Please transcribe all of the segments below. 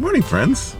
morning, friends.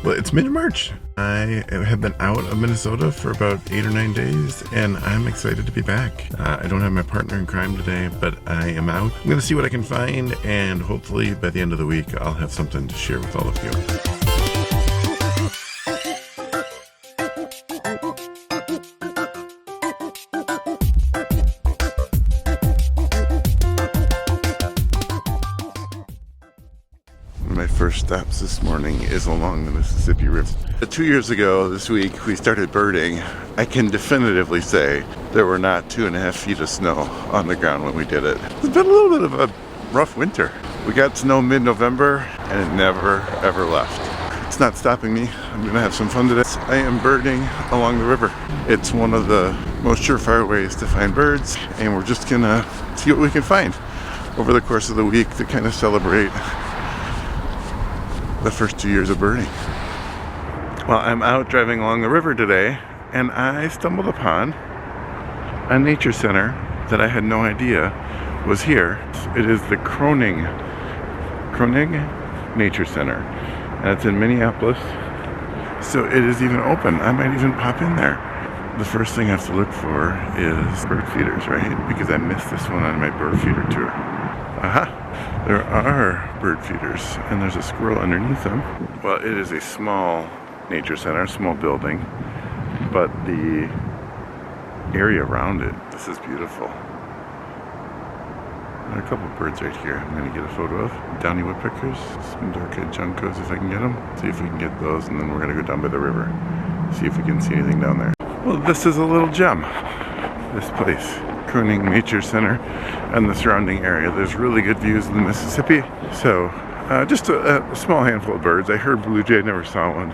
Well, it's mid-March. I have been out of Minnesota for about 8 or 9 days, and I'm excited to be back. I don't have my partner in crime today, but I am out. I'm going to see what I can find, and hopefully by the end of the week, I'll have something to share with all of you. My first stops this morning is along the Mississippi River. 2 years ago this week we started birding. I can definitively say there were not 2.5 feet of snow on the ground when we did it. It's been a little bit of a rough winter. We got snow mid-November and it never ever left. It's not stopping me. I'm gonna have some fun today. I am birding along the river. It's one of the most surefire ways to find birds, and we're just gonna see what we can find over the course of the week to kind of celebrate the first 2 years of birding. Well, I'm out driving along the river today, and I stumbled upon a nature center that I had no idea was here. It is the Kronig Nature Center, and it's in Minneapolis, so it is even open. I might even pop in there. The first thing I have to look for is bird feeders, right? Because I missed this one on my bird feeder tour. Aha! There are bird feeders, and there's a squirrel underneath them. Well, it is a small nature center, small building, but the area around it, this is beautiful. There are a couple of birds right here I'm going to get a photo of. Downy woodpeckers, some dark-eyed juncos if I can get them. See if we can get those, and then we're going to go down by the river, see if we can see anything down there. Well, this is a little gem, this place. Kronig Nature Center and the surrounding area. There's really good views of the Mississippi. So just a small handful of birds. I heard blue jay, never saw one.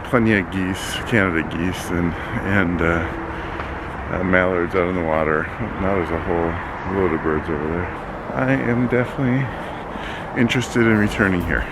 Plenty of geese, Canada geese, and mallards out in the water. Now there's a whole load of birds over there. I am definitely interested in returning here.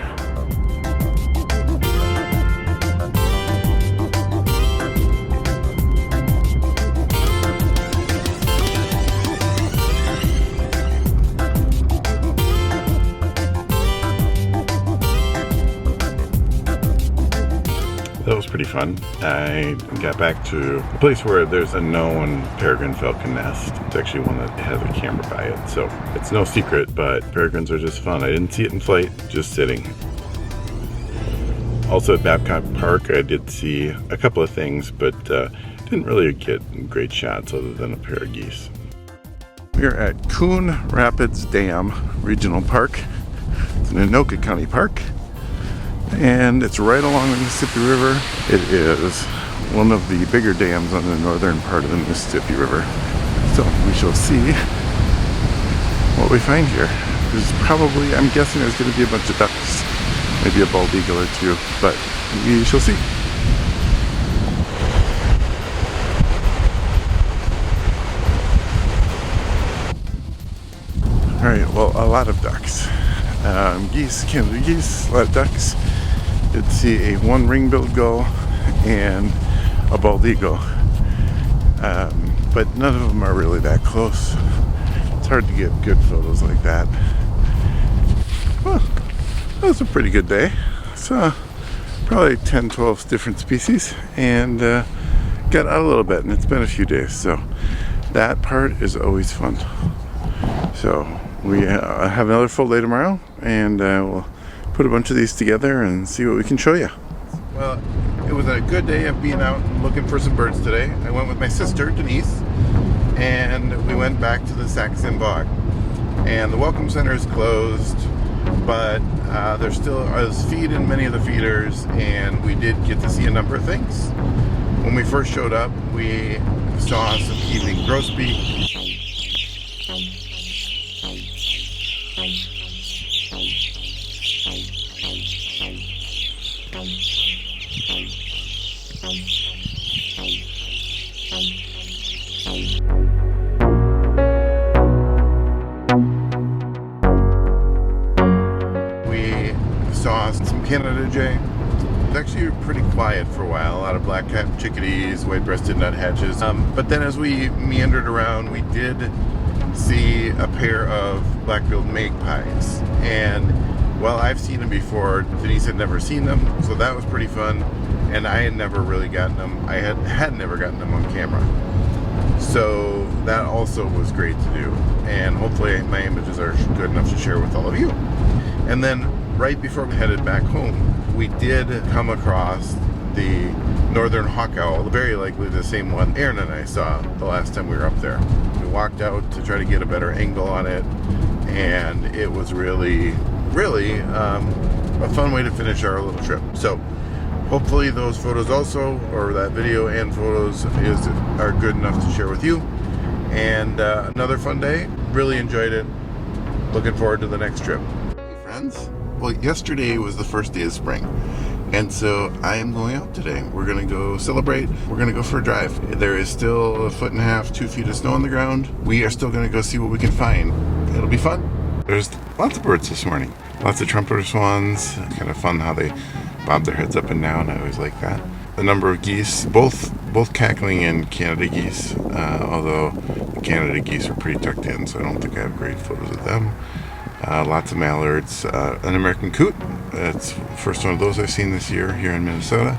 That was pretty fun. I got back to a place where there's a known peregrine falcon nest. It's actually one that has a camera by it, so it's no secret, but peregrines are just fun. I didn't see it in flight, just sitting. Also at Babcock Park, I did see a couple of things, but didn't really get great shots other than a pair of geese. We're at Coon Rapids Dam Regional Park. It's in Anoka County Park, and it's right along the Mississippi River. It is one of the bigger dams on the northern part of the Mississippi River. So we shall see what we find here. There's probably, I'm guessing there's going to be a bunch of ducks, maybe a bald eagle or two, but we shall see. Alright, well, a lot of ducks. Geese, Canada geese, a lot of ducks. Did see a one ring-billed gull and a bald eagle, but none of them are really that close. It's hard to get good photos like that. Well, that was a pretty good day. So probably 10-12 different species, and got out a little bit, and it's been a few days, so that part is always fun. So we have another full day tomorrow, and we'll put a bunch of these together and see what we can show you. Well, it was a good day of being out looking for some birds today. I went with my sister, Denise, and we went back to the Saxon Bog. And the Welcome Center is closed, but there still is feed in many of the feeders, and we did get to see a number of things. When we first showed up, we saw some evening grosbeak. We saw some Canada jay. It was actually pretty quiet for a while. A lot of black-capped chickadees, white-breasted nuthatches. But then as we meandered around, we did see a pair of black-billed magpies. And Well, I've seen them before. Denise had never seen them, so that was pretty fun. And I had never really gotten them. I had never gotten them on camera. So that also was great to do. And hopefully my images are good enough to share with all of you. And then right before we headed back home, we did come across the northern hawk owl, very likely the same one Aaron and I saw the last time we were up there. We walked out to try to get a better angle on it, and it was really a fun way to finish our little trip. So hopefully those photos also, or that video and photos are good enough to share with you. And another fun day. Really enjoyed it. Looking forward to the next trip. Hey friends, well, yesterday was the first day of spring, and so I am going out today. We're gonna go celebrate. We're gonna go for a drive. There is still 1.5 feet, 2 feet of snow on the ground. We are still gonna go see what we can find. It'll be fun. There's lots of birds this morning. Lots of trumpeter swans. Kind of fun how they bob their heads up and down. I always like that. The number of geese, both cackling and Canada geese, although the Canada geese are pretty tucked in, so I don't think I have great photos of them. Lots of mallards, an American coot. It's the first one of those I've seen this year here in Minnesota.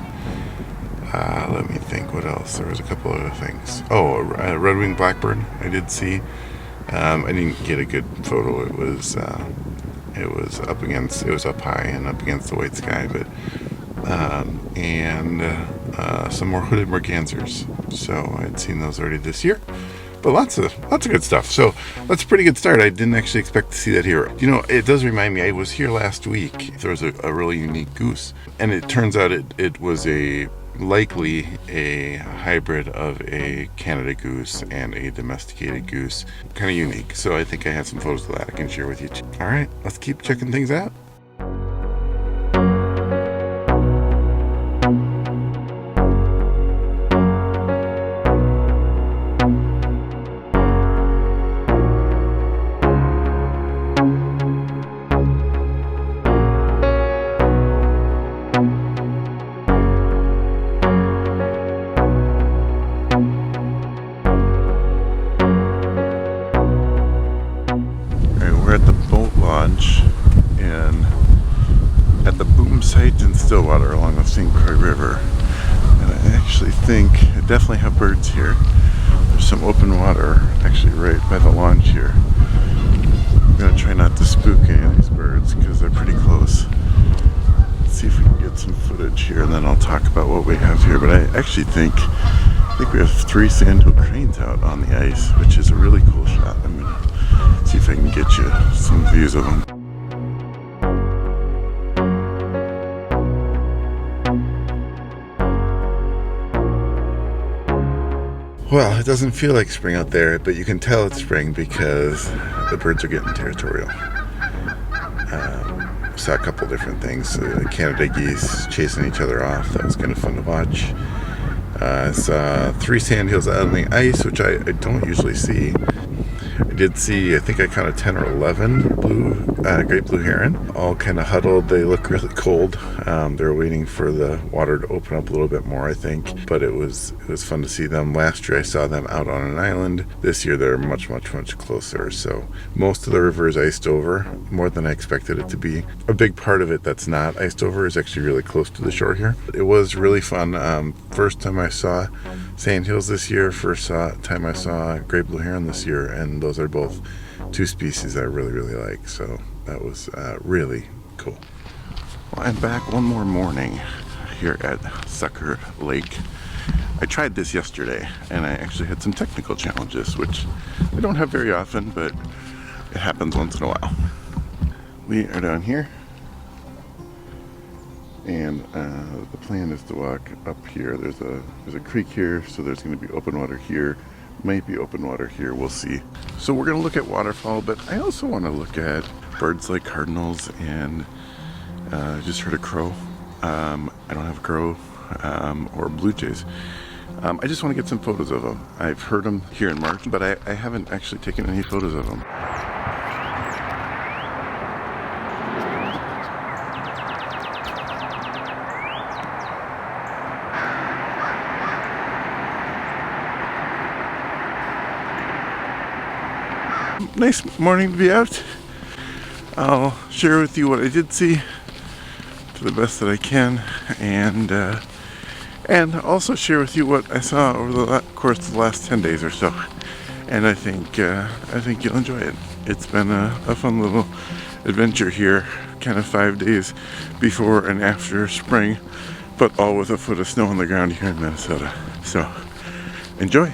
Let me think what else. There was a couple other things. Oh, a red-winged blackbird I did see. I didn't get a good photo. It was up high and up against the white sky, but some more hooded mergansers. So I'd seen those already this year. But lots of good stuff. So that's a pretty good start. I didn't actually expect to see that here. You know, it does remind me, I was here last week. There was a really unique goose, and it turns out it was likely a hybrid of a Canada goose and a domesticated goose. Kind of unique. So I think I have some photos of that I can share with you too. All right, let's keep checking things out. We're at the boat launch and at the boom site in Stillwater along the St. Croix River. And I actually think I definitely have birds here. There's some open water actually right by the launch here. I'm gonna try not to spook any of these birds because they're pretty close. Let's see if we can get some footage here, and then I'll talk about what we have here. But I actually think we have 3 sandhill cranes out on the ice, which is a really cool shot. I'm gonna see if I can get you some views of them. Well, it doesn't feel like spring out there, but you can tell it's spring because the birds are getting territorial. Saw a couple different things. Canada geese chasing each other off. That was kind of fun to watch. Saw 3 sandhills out on the ice, which I don't usually see. I did see, I think I counted 10 or 11 great blue heron, all kind of huddled. They look really cold. They're waiting for the water to open up a little bit more, I think. But it was fun to see them. Last year I saw them out on an island. This year they're much closer. So most of the river is iced over, more than I expected it to be. A big part of it that's not iced over is actually really close to the shore here. It was really fun. First time I saw sandhills this year, time I saw great blue heron this year, and those are both 2 species I really like. So that was really cool. Well, I'm back one more morning here at Sucker Lake. I tried this yesterday and I actually had some technical challenges, which I don't have very often, but it happens once in a while. We are down here, and the plan is to walk up here. There's a creek here, so there's going to be open water here. Might be open water here, we'll see. So we're going to look at waterfowl, but I also want to look at birds like cardinals, and I just heard a crow. I don't have a crow or blue jays. I just want to get some photos of them. I've heard them here in March, but I haven't actually taken any photos of them. Nice morning to be out. I'll share with you what I did see to the best that I can, and also share with you what I saw over the course of the last 10 days or so. And I think you'll enjoy it. It's been a fun little adventure here, kind of 5 days before and after spring, but all with a foot of snow on the ground here in Minnesota. So enjoy.